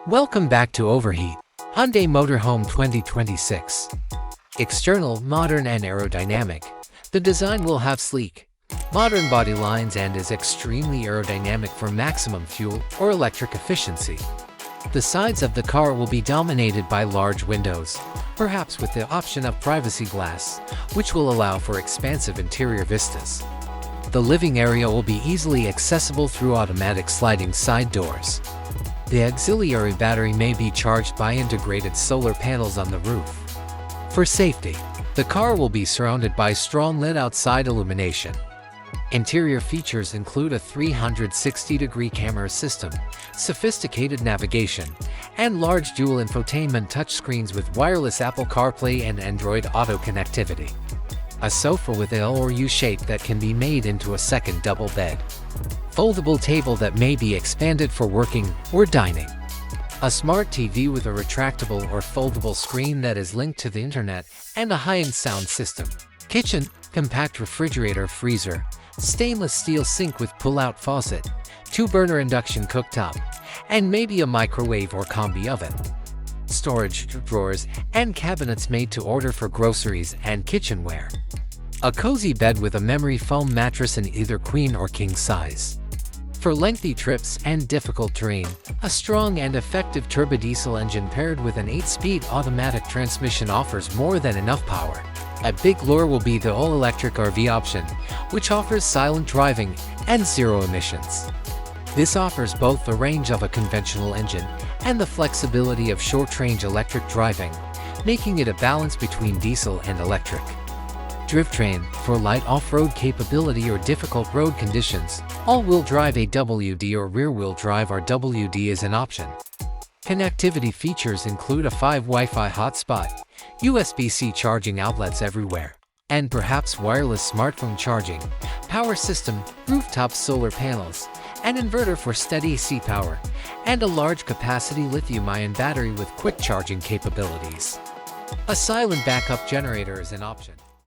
Welcome back to Overheat, Hyundai Motorhome 2026. External, modern and aerodynamic. The design will have sleek, modern body lines and is extremely aerodynamic for maximum fuel or electric efficiency. The sides of the car will be dominated by large windows, perhaps with the option of privacy glass, which will allow for expansive interior vistas. The living area will be easily accessible through automatic sliding side doors. The auxiliary battery may be charged by integrated solar panels on the roof. For safety, the car will be surrounded by strong LED outside illumination. Interior features include a 360-degree camera system, sophisticated navigation, and large dual infotainment touchscreens with wireless Apple CarPlay and Android Auto connectivity. A sofa with L or U shape that can be made into a second double bed. Foldable table that may be expanded for working or dining. A smart TV with a retractable or foldable screen that is linked to the internet, and a high-end sound system. Kitchen, compact refrigerator freezer, stainless steel sink with pull-out faucet, 2-burner induction cooktop, and maybe a microwave or combi oven. Storage, drawers, and cabinets made to order for groceries and kitchenware. A cozy bed with a memory foam mattress in either queen or king size. For lengthy trips and difficult terrain, a strong and effective turbodiesel engine paired with an 8-speed automatic transmission offers more than enough power. A big lure will be the all-electric RV option, which offers silent driving and zero emissions. This offers both the range of a conventional engine and the flexibility of short-range electric driving, making it a balance between diesel and electric. Drivetrain, for light off-road capability or difficult road conditions, all-wheel drive AWD or rear-wheel drive RWD is an option. Connectivity features include a 5 Wi-Fi hotspot, USB-C charging outlets everywhere, and perhaps wireless smartphone charging, power system, rooftop solar panels, an inverter for steady AC power, and a large-capacity lithium-ion battery with quick charging capabilities. A silent backup generator is an option.